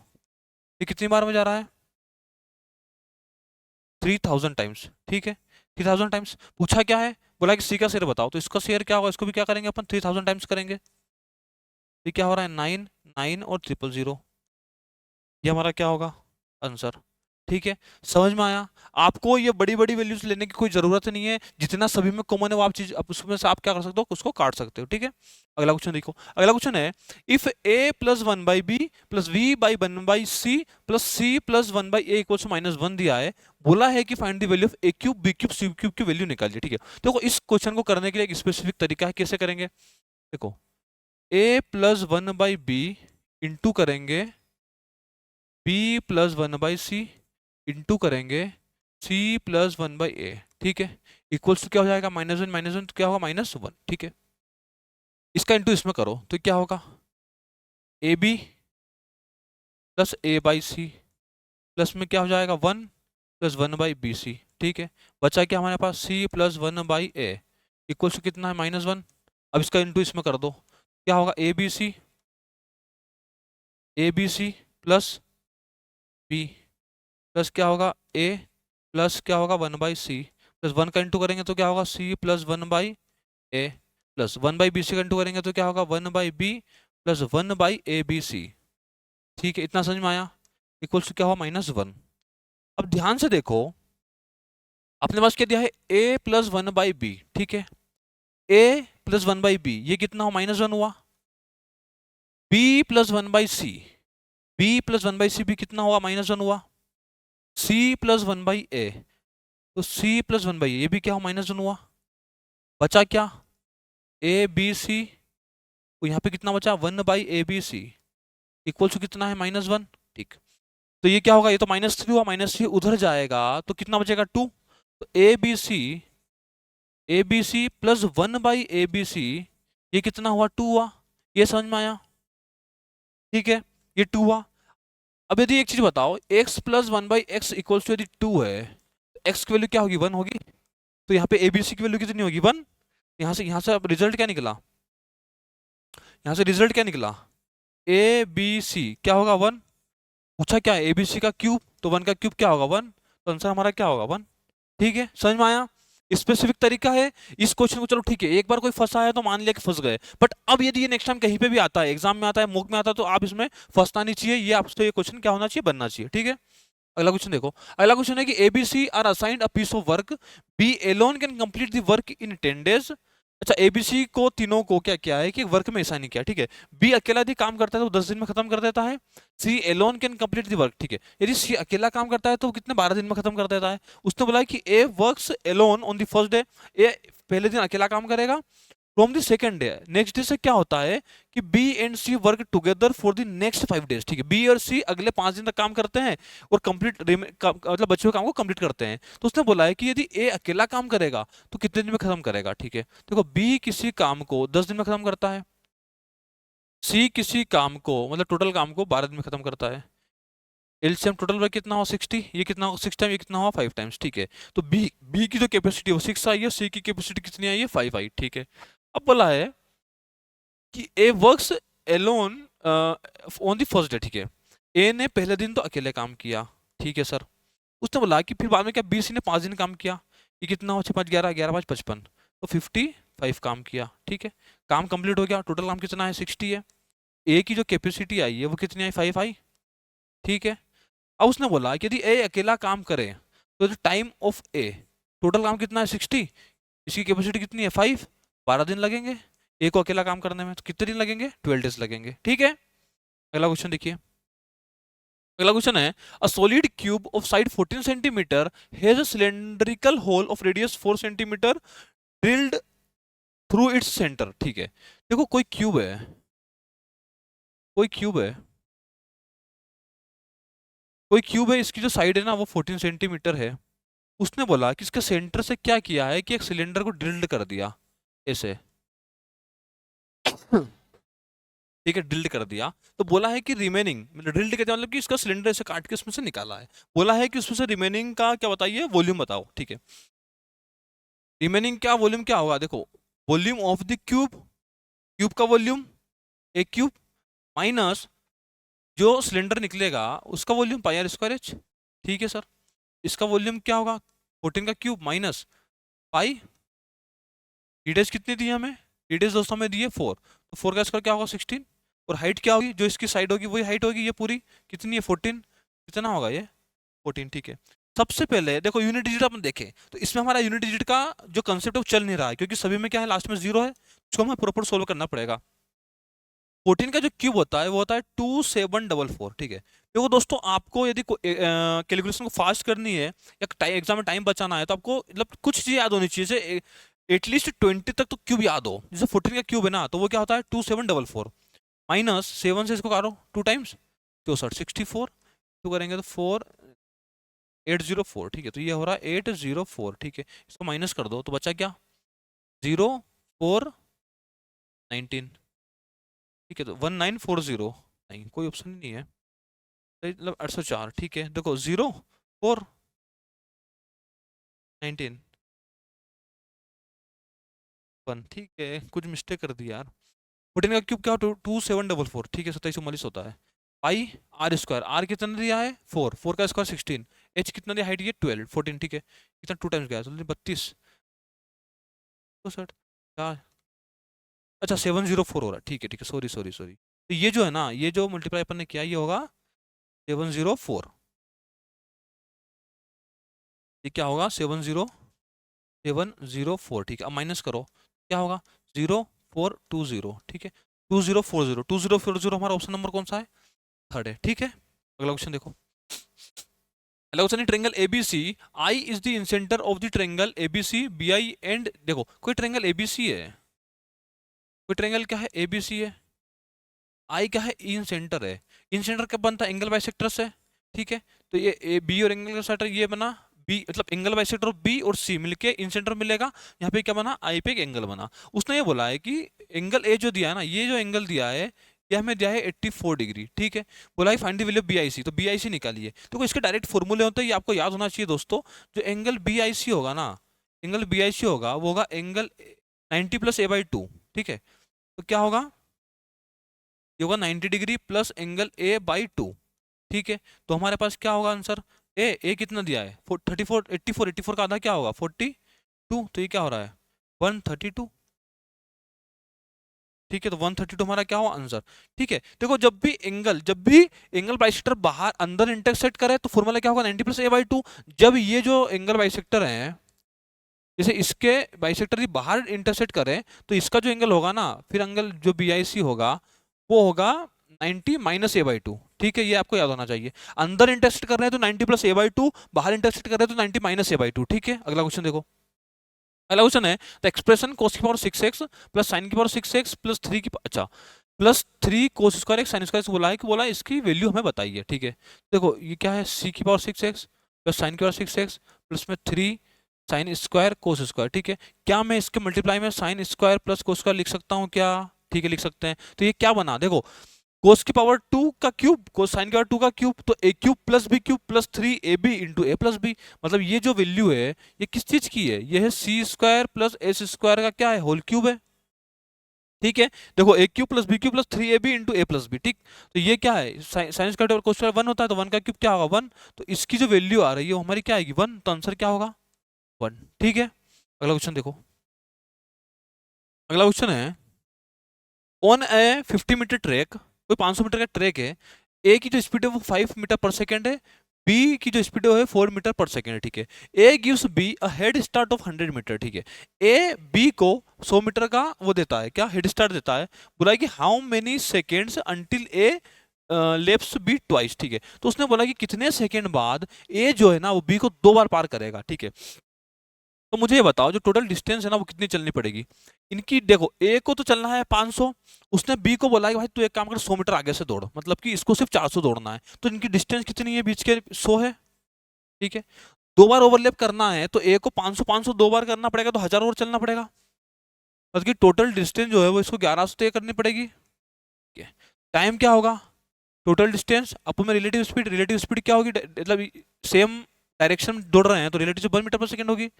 ये कितनी बार में जा रहा है, 3000 टाइम्स। ठीक है, 3000 टाइम्स पूछा क्या है, बोला कि सी का शेयर बताओ, तो इसका शेयर क्या होगा, इसको भी क्या करेंगे अपन 3000 टाइम्स करेंगे। ये क्या हो रहा है, 9 9 और 000, ये हमारा क्या होगा आंसर। ठीक है, समझ में आया। आपको ये बड़ी बड़ी वैल्यूज लेने की कोई जरूरत नहीं है, जितना सभी में कॉमन है वो आप चीज उसमें से आप क्या कर सकते हो, उसको काट सकते हो। ठीक है, अगला क्वेश्चन देखो। अगला क्वेश्चन है, if A plus 1/b plus v by 1/c plus c plus 1/a equals -1 दिया है, बोला है कि find the value of a cube b cube c cube की वैल्यू निकालिए। ठीक है, देखो इस क्वेश्चन को करने के लिए एक स्पेसिफिक तरीका है, कैसे करेंगे, देखो a प्लस 1/b इंटू करेंगे b प्लस 1/c इंटू करेंगे c प्लस 1/a। ठीक है, इक्वल्स टू क्या हो जाएगा, -1 -1 तो क्या होगा -1। ठीक है, इसका इंटू इसमें करो तो क्या होगा, A B plus A by C plus में क्या हो जाएगा 1 प्लस 1/BC। ठीक है, बचा क्या हमारे पास C plus 1/A equal to कितना है -1। अब इसका इंटू इसमें कर दो, क्या होगा A B C plus B plus क्या होगा A प्लस क्या होगा 1/C प्लस 1 का इंटू करेंगे तो क्या होगा C plus 1/A plus 1/BC का इंटू करेंगे तो क्या होगा 1/B प्लस 1/ABC। ठीक है, इतना समझ में आया। इक्वल्स टू क्या हुआ -1। अब ध्यान से देखो, अपने पास क्या दिया है a प्लस 1/b। ठीक है, a प्लस 1/b ये कितना हुआ -1 हुआ। b plus 1/c, b plus 1/c भी कितना हुआ -1 हुआ। c प्लस 1/a, तो c प्लस 1/a ये भी क्या हुआ -1 हुआ। बचा क्या a b c, तो यहाँ पे कितना बचा 1/abc इक्वल टू कितना है -1। ठीक, तो ये क्या होगा, ये तो -3 हुआ, -3 उधर जाएगा तो कितना बचेगा 2। तो ए बी सी प्लस 1/ABC ये कितना हुआ 2 हुआ। ये समझ में आया। ठीक है, ये 2 हुआ। अब यदि एक चीज बताओ, x plus 1/x equals to यदि 2 है, x की वैल्यू क्या होगी 1 होगी। तो यहाँ पे ABC की वैल्यू कितनी होगी 1। यहाँ से अब रिजल्ट क्या निकला, यहाँ से रिजल्ट क्या निकला ABC क्या होगा 1। पूछा क्या है ABC का क्यूब, तो 1 का क्यूब क्या होगा 1, तो आंसर हमारा क्या होगा 1। ठीक है, समझ में आया। स्पेसिफिक तरीका है इस क्वेश्चन को। चलो ठीक है, एक बार कोई फंसा है तो मान लिया कि फंस गए, बट अब यदि ये नेक्स्ट टाइम कहीं पे भी आता है, एग्जाम में आता है, मॉक में आता है, तो आप इसमें फंसना नहीं चाहिए। ये आपसे ये क्वेश्चन क्या होना चाहिए, बनना चाहिए। ठीक है, अगला क्वेश्चन देखो। अगला क्वेश्चन है कि ABC are assigned a piece of work, B alone can complete the work in 10 days। अच्छा, एबीसी को तीनों को क्या क्या है कि वर्क में असाइन किया। ठीक है, बी अकेला यदि काम करता है तो 10 दिन में खत्म कर देता है। C alone can complete the work. ठीक है, यदि सी अकेला काम करता है तो कितने 12 दिन में खत्म कर देता है। उसने बोला है कि A works alone on the first day, A पहले दिन अकेला काम करेगा। From the second day, next day से क्या होता है कि B and C work together for the next 5 days। ठीक है, बी और सी अगले 5 दिन तक काम करते हैं और कंप्लीट मतलब बचे हुए काम को कंप्लीट करते हैं। तो उसने बोला है कि यदि ए अकेला काम करेगा तो कितने दिन में खत्म करेगा। ठीक है, देखो बी किसी काम को 10 दिन में खत्म करता है, सी किसी काम को मतलब टोटल काम को 12 दिन में खत्म करता है। एलसीएम टोटल वर्क कितना हो 60, ये कितना हो 6 टाइम, ये कितना हुआ 5 टाइम्स। ठीक है, तो बी की जो कैपेसिटी है वो 6 आई है, सी की कैपेसिटी कितनी आई है 5 आई। ठीक है, अब बोला है कि A works alone on the first day. ठीक है, ए ने पहले दिन तो अकेले काम किया। ठीक है सर, उसने बोला कि फिर बाद में क्या बी सी ने 5 दिन काम किया, ये कितना हो 6 5 11 11 5 55, तो 55 काम किया। ठीक है, काम कंप्लीट हो गया, टोटल काम कितना है 60 है। ए की जो कैपेसिटी आई है वो कितनी आई 5 आई। ठीक है, अब उसने बोला कि यदि ए अकेला काम करे तो टाइम ऑफ ए, टोटल काम कितना है 60, इसकी कैपेसिटी कितनी है 5, 12 दिन लगेंगे ए को अकेला काम करने में, तो कितने दिन लगेंगे 12 days लगेंगे। ठीक है, अगला क्वेश्चन देखिए। अगला क्वेश्चन है a solid cube of side 14 centimetre has a cylindrical whole of radius 4 centimetre drilled through its centre. ठीक है, देखो कोई क्यूब है, कोई क्यूब है, कोई क्यूब है, इसकी जो साइड है ना वो 14 सेंटीमीटर है। उसने बोला कि इसके सेंटर से क्या किया है कि एक सिलेंडर को ड्रिल्ड कर दिया ऐसे। ठीक है, ड्रिल्ड कर दिया, तो बोला है कि रिमेनिंग मतलब ड्रिल्ड कर दिया मतलब कि इसका सिलेंडर ऐसे काट के उसमें से निकाला है। बोला है कि उसमें से रिमेनिंग का क्या बताइए वॉल्यूम बताओ। ठीक है, रिमेनिंग क्या वॉल्यूम क्या होगा, देखो volume of the cube, cube का वॉल्यूम एक क्यूब माइनस जो सिलेंडर निकलेगा उसका volume pi r square h. ठीक है सर, इसका वॉल्यूम क्या होगा 14 का क्यूब माइनस पाई, डिटेल्स कितनी दी हमें, डिटेल्स दोस्तों में दिए 4, तो 4 का स्क्वायर क्या होगा 16, और हाइट क्या होगी जो इसकी साइड होगी वही हाइट होगी, ये पूरी कितनी है 14, कितना होगा ये 14। ठीक है, सबसे पहले देखो यूनिट डिजिट अपन देखें तो इसमें हमारा यूनिट डिजिट का जो कंसेप्ट है वो चल नहीं रहा है, क्योंकि सभी में क्या है लास्ट में 0 है, उसको हमें प्रॉपर सोल्व करना पड़ेगा। 14 का जो क्यूब होता है वो होता है 2744। ठीक है, देखो दोस्तों आपको यदि कैलकुलेशन को फास्ट करनी है या एग्जाम में टाइम बचाना है तो आपको मतलब कुछ चीजें याद होनी चाहिए, एटलीस्ट 20 तक तो क्यूब याद हो। जैसे 14 का क्यूब है ना तो वो क्या होता है 2744 माइनस 7 से इसको काटो 2 टाइम्स 64 तो करेंगे तो 4804। ठीक है, तो ये हो रहा है 804। ठीक है, इसको माइनस कर दो तो बचा क्या 0 4 19। ठीक है, तो 1940 नहीं, कोई ऑप्शन ही नहीं है। तो मतलब 804, ठीक है। देखो 0 4 19 1, ठीक है, कुछ मिस्टेक कर दी यार। 14 का क्यूब क्या हो, 2744, ठीक है, 2744 होता है। पाई आर स्क्वायर, आर कितना दिया है 4, 4 का स्क्वायर 16, एच कितना दिया, हाइट ये 12 14, ठीक है, कितना 2 टाइम्स गया तो 32 तो सर क्या, अच्छा 704 हो रहा है, ठीक है ठीक है, सॉरी सॉरी सॉरी। तो ये जो है ना, ये जो मल्टीप्लाई अपन ने किया ये होगा 704, ये क्या होगा 704, ठीक है। अब माइनस करो, क्या होगा 0420, ठीक है, 2040, 2040 हमारा ऑप्शन नंबर कौन सा है, थर्ड है, ठीक है। अगला क्वेश्चन देखो, अगला क्वेश्चन है triangle ABC, I is the incentre of the triangle ABC B I and, देखो कोई ट्रायंगल एबीसी है, कोई ट्रायंगल क्या है एबीसी है, आई क्या है इन सेंटर है, इन सेंटर कब बनता है, एंगल बाइसेक्टर से, ठीक है। तो ये ए बी और एंगल बाइसेक्टर ये बना, बी मतलब एंगल बाइसेक्टर बी और सी मिलके इन सेंटर मिलेगा, यहाँ पे क्या बना, आई पे एक एंगल बना। उसने ये बोला है कि एंगल ए जो दिया है ना, ये जो एंगल दिया है ये हमें दिया है 84 डिग्री, ठीक है। बोला है find the value B I C, तो बी आई सी निकालिए। तो इसके डायरेक्ट फॉर्मूले होते हैं, ये आपको याद होना चाहिए दोस्तों। जो एंगल बी आई सी होगा ना, एंगल बी आई सी होगा वो होगा एंगल 90 प्लस ए/2, ठीक है। तो क्या होगा, ये होगा 90 डिग्री प्लस एंगल A/2, ठीक है। तो हमारे पास क्या होगा आंसर, ए कितना दिया है 34, 84, 84 का आधा क्या होगा 42, तो ये क्या हो रहा है 132, ठीक है। तो 132 हमारा क्या हुआ आंसर, ठीक है। देखो जब भी एंगल बाइसेक्टर बाहर अंदर इंटरसेक्ट करे तो फॉर्मूला क्या होगा 90 प्लस A/2। जब ये जो एंगल बाइसेक्टर है, जैसे इसके बाइसेक्टर बाहर इंटरसेक्ट करे तो इसका जो एंगल होगा ना, फिर एंगल जो BIC होगा वो होगा 90 माइनस A/2, ठीक है। ये आपको याद होना चाहिए, अंदर इंटरसेक्ट कर रहे हैं तो 90 प्लस A/2, बाहर इंटरसेक्ट कर रहे हैं तो 90 माइनस A/2, ठीक है। अगला क्वेश्चन देखो, अगला क्वेश्चन है द एक्सप्रेशन cos की पावर 6x प्लस sin की पावर 6x प्लस 3 की अच्छा plus 3 cos square x sin square x बोला है, कि बोला है इसकी वैल्यू हमें बताइए, ठीक है। देखो ये क्या है, c की पावर 6x प्लस sin की पावर 6x प्लस में 3 साइन स्क्वायर कोस स्क्वायर, ठीक है। क्या मैं इसके मल्टीप्लाई में sine square plus cos square लिख सकता हूँ क्या, ठीक है लिख सकते हैं। तो ये क्या बना, देखो कोस की पावर 2 का क्यूब, कोस साइन की पावर 2 का क्यूब, तो a cube plus b cube plus 3ab into a plus b. मतलब ये जो वैल्यू है ये किस चीज की है, ये है c square plus s square का क्या है, होल क्यूब है, ठीक है। देखो a cube plus b cube plus 3ab into a plus b, ठीक। तो ये क्या है, साइन स्क्वायर और कोस स्क्वायर 1 होता है, तो 1 का क्यूब क्या होगा 1, तो इसकी जो वैल्यू आ रही है वो हमारी क्या आएगी 1, तो आंसर क्या होगा 1, ठीक है। अगला क्वेश्चन देखो, अगला क्वेश्चन है ऑन ए 50 मीटर ट्रैक, कोई 500 मीटर का ट्रैक है, ए की जो स्पीड है वो 5 मीटर पर सेकेंड है, बी की जो स्पीड है वो है 4 मीटर पर सेकेंड है, ठीक है। A gives B a head start of 100 metre, ठीक है। ए बी को 100 मीटर का वो देता है, क्या हेड स्टार्ट देता है। बोला है कि how many seconds until A lapse be twice, ठीक है। तो उसने बोला कि कितने सेकेंड बाद ए जो है ना वो बी को 2 बार पार करेगा, ठीक है। तो मुझे ये बताओ जो टोटल डिस्टेंस है ना वो कितनी चलनी पड़ेगी इनकी। देखो ए को तो चलना है 500, उसने बी को बोला है कि भाई तू एक काम कर 100 मीटर आगे से दौड़, मतलब कि इसको सिर्फ 400 दौड़ना है, तो इनकी डिस्टेंस कितनी है बीच के 100 है, ठीक है। 2 बार ओवरलैप करना है तो ए को 500 500 2 बार करना पड़ेगा, तो 1000 और चलना पड़ेगा, मतलब कि टोटल डिस्टेंस जो है वो इसको 1100 तय करनी पड़ेगी, ठीक है। टाइम क्या होगा, टोटल डिस्टेंस अपन में रिलेटिव स्पीड क्या होगी, मतलब सेम डायरेक्शन में दौड़ रहे हैं तो रिलेटिव 1 मीटर पर सेकेंड होगी,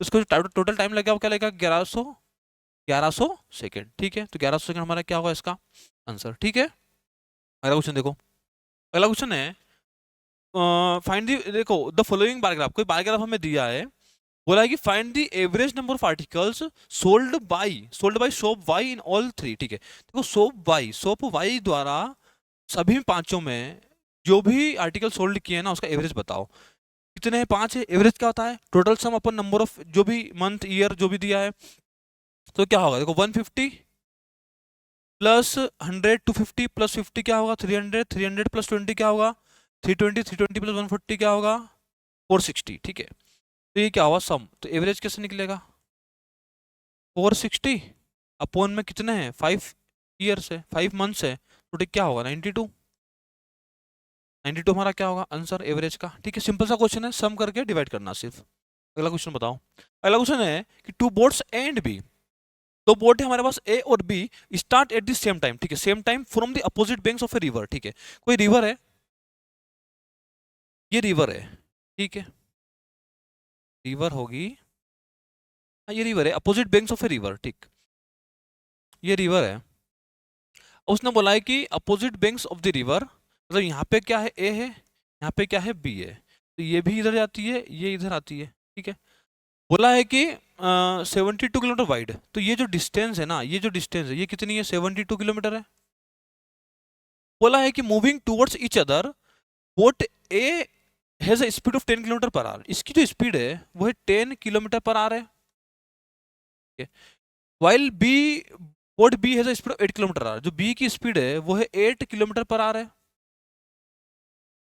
उसको टोटल टाइम लगेगा वो क्या लगेगा 1100 सेकेंड, ठीक है। तो 1100 सेकेंड हमारा क्या होगा इसका आंसर, ठीक है। अगला क्वेश्चन देखो, अगला क्वेश्चन है फाइंड दी, देखो द फॉलोइंग बारग्राफ, कोई बारग्राफ हमें दिया है, बोला है कि find the average number of articles sold by shop Y in all three, ठीक है। देखो शॉप वाई द्वारा सभी पांचों में जो भी आर्टिकल सोल्ड किए हैं ना उसका एवरेज बताओ, कितने हैं 5 है, एवरेज क्या होता है total sum upon number of जो भी मंथ ईयर जो भी दिया है, तो क्या होगा देखो 150 प्लस 100 250 प्लस 50 क्या होगा 300 300 प्लस 20 क्या होगा 320 320 प्लस 140 क्या होगा 460, ठीक है। तो ये क्या हुआ सम, तो एवरेज कैसे निकलेगा 460 अपॉन में कितने हैं 5 ईयर्स है 5 मंथ्स है, तो क्या होगा 92, 92 हमारा क्या होगा आंसर एवरेज का, ठीक है। सिंपल सा क्वेश्चन है, सम करके डिवाइड करना सिर्फ। अगला क्वेश्चन बताओ, अगला क्वेश्चन है कि two boats A and B, दो बोट है हमारे पास ए और B, start at the same time, ठीक है, same time from the opposite banks of a river, ठीक है, कोई रिवर है, ये रिवर है, ठीक है, रिवर होगी, हाँ ये रिवर है, opposite banks of a river, ठीक, ये रिवर है। उसने बोला है कि opposite banks of the river, मतलब यहाँ पे क्या है, ए है, यहाँ पे क्या है, बी है, तो ये भी इधर जाती है, ये इधर आती है, ठीक है। बोला है कि 72 किलोमीटर वाइड, तो ये जो डिस्टेंस है ना, ये जो डिस्टेंस है ये कितनी है, 72 किलोमीटर है। बोला है कि moving towards each other, boat A has a speed of 10 kilometre per our, इसकी जो स्पीड है वो है 10 किलोमीटर पर आवर है, while B, boat B has a speed of 8 kilometre hour, जो बी की स्पीड है वो है 8 किलोमीटर पर आवर है,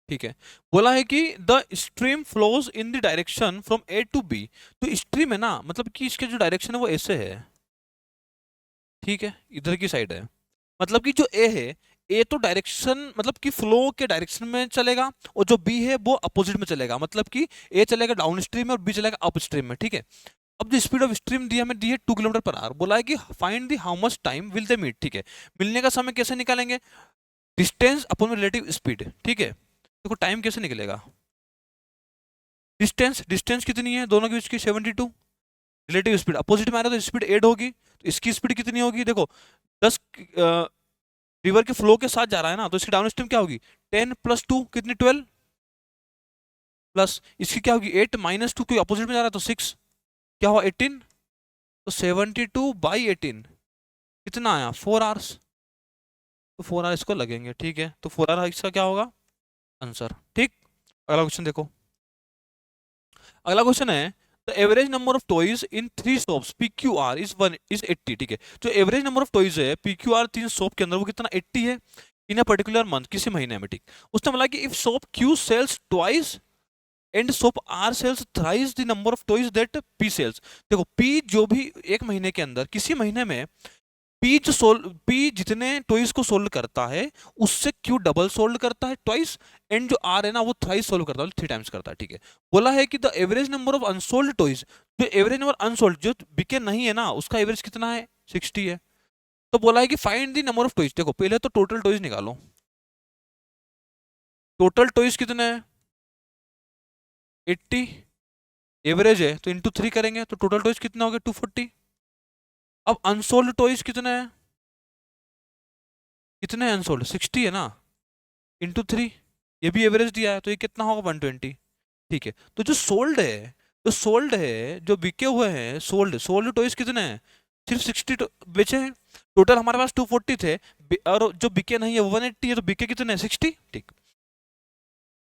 ठीक है। बोला है कि the stream flows in the direction from A to B, तो स्ट्रीम है ना, मतलब कि इसके जो डायरेक्शन है वो ऐसे है, ठीक है, इधर की साइड है, मतलब कि जो ए है, ए तो डायरेक्शन मतलब कि फ्लो के डायरेक्शन में चलेगा, और जो बी है वो अपोजिट में चलेगा, मतलब कि ए चलेगा डाउन स्ट्रीम में और बी चलेगा अप स्ट्रीम में, ठीक है। अब जो स्पीड ऑफ स्ट्रीम दी हमें दी है 2 किलोमीटर पर आवर, बोला है कि find the how much time will they meet, ठीक है, मिलने का समय कैसे निकालेंगे, डिस्टेंस अपॉन रिलेटिव स्पीड, ठीक है। देखो टाइम कैसे निकलेगा, डिस्टेंस, डिस्टेंस कितनी है दोनों के बीच की 72, रिलेटिव स्पीड अपोजिट में आ रहा है तो स्पीड ऐड होगी, तो इसकी स्पीड कितनी होगी, देखो 10 रिवर के फ्लो के साथ जा रहा है ना, तो इसकी डाउन स्ट्रीम क्या होगी, 10 + 2 कितनी 12, प्लस इसकी क्या होगी 8 - 2, क्योंकि अपोजिट में जा रहा है तो 6, क्या हुआ 18, तो 72/18 कितना आया 4 आवर्स, तो 4 आवर इसको लगेंगे, ठीक है, तो 4 आवर इसका क्या होगा आंसर, ठीक। अगला क्वेश्चन देखो, अगला क्वेश्चन है the average number of toys in 3 shops PQR is 80, ठीक है, जो एवरेज नंबर ऑफ टॉयज है PQR 3 शॉप के अंदर वो कितना 80 है, इन अ पर्टिकुलर मंथ, किसी महीने में, ठीक। उसने बोला कि if shop Q sells twice and shop R sells thrice the number of toys that P sells, देखो P जो भी एक महीने के अंदर किसी महीने में पी जितने टॉइस को सोल्व करता है उससे क्यू डबल सोल्व करता है ट्वाइस, एंड जो आर है ना वो थ्राइस सोल्व करता है, 3 टाइम्स करता है, ठीक है। बोला है कि the average number of unsold toys, जो एवरेज नंबर अनसोल्ड जो बिके नहीं है ना उसका एवरेज कितना है 60 है। तो बोला है कि find the number of toys, देखो पहले तो टोटल टॉइस निकालो, टोटल टॉइस कितने हैं 80, एवरेज है तो इंटू 3 करेंगे तो टोटल टॉइस कितना हो गया 240। अब अनसोल्ड टॉइस कितने हैं, कितने हैं अनसोल्ड 60 है ना, इंटू 3, ये भी एवरेज दिया है तो ये कितना होगा 120, ठीक है। तो जो सोल्ड है, जो सोल्ड है, जो बिके हुए हैं सोल्ड, सोल्ड टॉयज कितने हैं सिर्फ 60 बेचे हैं, टोटल हमारे पास 240 थे, और जो बिके नहीं है वो 180 है, तो बिके कितने हैं 60, ठीक।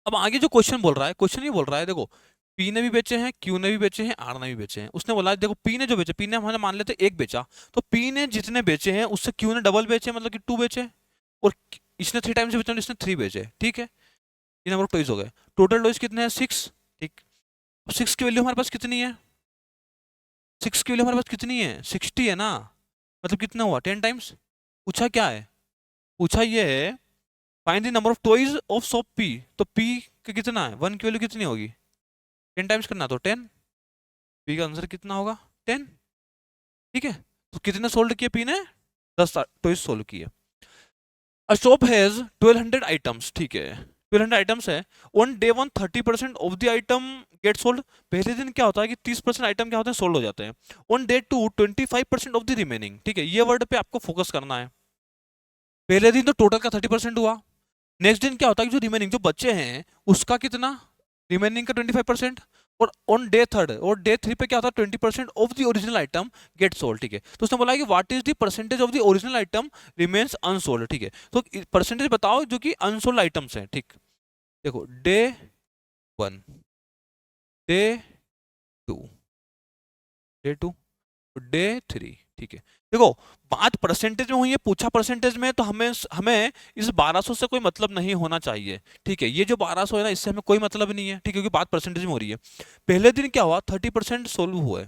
अब आगे जो क्वेश्चन बोल रहा है, क्वेश्चन ये बोल रहा है देखो पी ने भी बेचे हैं, क्यू ने भी बेचे हैं, आर ने भी बेचे हैं, उसने बोला देखो पी ने जो बेचे, पी ने हमारे मान लेते एक बेचा, तो पी ने जितने बेचे हैं उससे क्यू ने डबल बेचे, मतलब कि 2 बेचे, और इसने 3 टाइम्स बेचा, इसने 3 बेचे, ठीक है। ये नंबर ऑफ टॉयज हो गए, टोटल टॉयज कितने हैं 6, ठीक। अब 6 की वैल्यू हमारे पास कितनी है, 6 की वैल्यू हमारे पास कितनी है 60 है ना, मतलब कितना हुआ 10 टाइम्स। पूछा क्या है, पूछा ये है find the number of toys of shop P, तो पी का कितना है 1 की वैल्यू कितनी होगी 10 टाइम्स करना, तो 10, पी का आंसर कितना होगा 10, ठीक है। तो कितने सोल्ड किए पी ने 10 टॉयज सोल्व किए। A shop has 1200 items, ठीक है, 1200 आइटम्स है, on day 1 30% of the item get sold, पहले दिन क्या होता है कि 30% आइटम क्या होते हैं सोल्ड हो जाते हैं, on day 2 25% of the remaining, ठीक है, ये वर्ड पे आपको फोकस करना है। पहले दिन तो टोटल का 30% हुआ, नेक्स्ट दिन क्या होता है कि जो रिमेनिंग जो बच्चे हैं उसका कितना, रिमेनिंग का 25%, और ऑन डे 3 और डे 3 पे क्या होता है 20% of the original item get sold, ठीक है। तो उसने बोला है कि what is the percentage of the original item remains unsold, ठीक है, तो परसेंटेज बताओ जो कि अनसोल्ड आइटम्स हैं, ठीक। देखो डे 1, डे 2, डे 2, डे 3, ठीक है। देखो बात परसेंटेज में हुई है, पूछा परसेंटेज में, तो हमें हमें इस 1200 से कोई मतलब नहीं होना चाहिए, ठीक है, ये जो 1200 है ना इससे हमें कोई मतलब नहीं है, ठीक है, क्योंकि बात परसेंटेज में हो रही है। पहले दिन क्या हुआ 30% सोल्व हुआ है,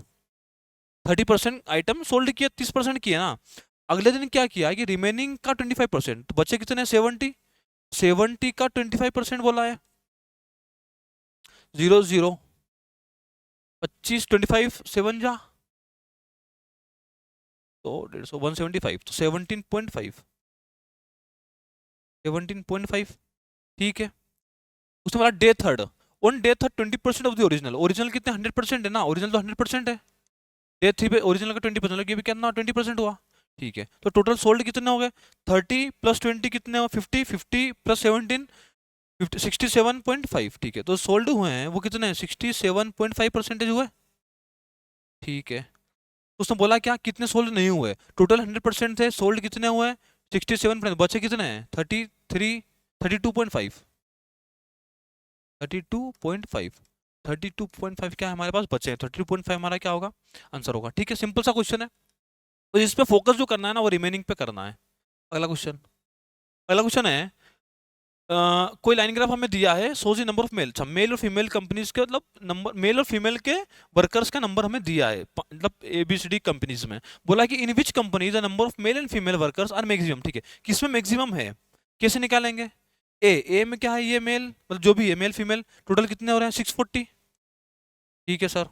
30% आइटम सोल्ड किया, 30% किया ना। अगले दिन क्या किया कि रिमेनिंग का 25%, तो बचे कितने 70, 70 का 25% बोला है 0 0 25 25 7 जा तो 150 175 तो 17.5 17.5 ठीक है। उसने बोला day third, on day third 20% of the original, original कितने 100% है ना, ओरिजिनल तो 100% है, डे थ्री पे ओरिजिनल का 20% ये भी कितना 20% हुआ। ठीक है, तो टोटल सोल्ड कितने हो गए 30 प्लस 20 कितने हो 50, 50 प्लस 17 50 67.5। ठीक है, तो सोल्ड हुए हैं वो कितने 67.5% हुए। ठीक है, तो उसने बोला क्या कितने सोल्ड नहीं हुए, टोटल 100% थे, सोल्ड कितने हुए 67, बचे कितने हैं 33 32.5 32.5 32.5 क्या है हमारे पास बचे हैं, 32.5 हमारा क्या होगा आंसर होगा। ठीक है, सिंपल सा क्वेश्चन है, तो इस पे फोकस जो करना है ना वो रिमेनिंग पे करना है। अगला क्वेश्चन, अगला क्वेश्चन है कोई लाइन ग्राफ हमें दिया है, सोज नंबर ऑफ मेल, अच्छा मेल और फीमेल कंपनीज के मतलब नंबर, मेल और फीमेल के वर्कर्स का नंबर हमें दिया है मतलब ABCD कंपनीज में, बोला कि in which company the number of male and female workers are maximum. ठीक है, किसमें मैक्सिमम है, कैसे निकालेंगे, ए में क्या है ये मेल मतलब जो भी है मेल फीमेल, टोटल कितने हो रहे हैं 640। ठीक है सर,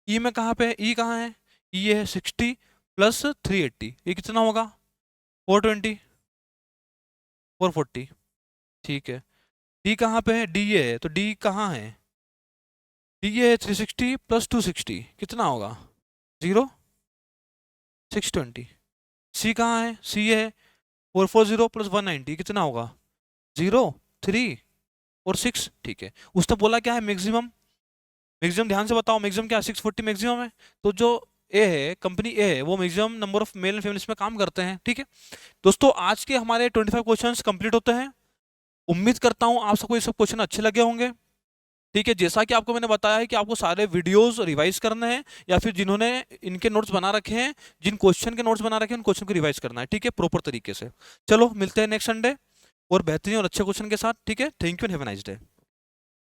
ई में कहाँ पे है, ई कहाँ है, ई है 60 प्लस 380, ये कितना होगा 420 440। ठीक है, डी कहाँ पे है, डी ये है, तो डी कहाँ है, डी ये है 360 प्लस 260 कितना होगा 0 620। सी कहाँ है, सी है 440 प्लस 190 कितना होगा 0 3 और 6। ठीक है, उसने बोला क्या है मैक्सिमम, मैक्सिमम ध्यान से बताओ मैक्सिमम क्या है 640 मैक्सिमम है, तो जो ए है कंपनी ए है वो maximum number of male and female इसमें काम करते हैं। ठीक है दोस्तों, आज के हमारे 25 क्वेश्चंस कंप्लीट होते हैं, उम्मीद करता हूं आप सबको ये सब क्वेश्चन अच्छे लगे होंगे। ठीक है, जैसा कि आपको मैंने बताया है कि आपको सारे वीडियोस रिवाइज करने हैं, या फिर जिन्होंने इनके नोट्स बना रखे हैं, जिन क्वेश्चन के नोट्स बना रखे हैं उन क्वेश्चन को रिवाइज करना है। ठीक है, प्रॉपर तरीके से। चलो मिलते हैं नेक्स्ट संडे और बेहतरीन और अच्छे क्वेश्चन के साथ। ठीक है, thank you and have a nice day.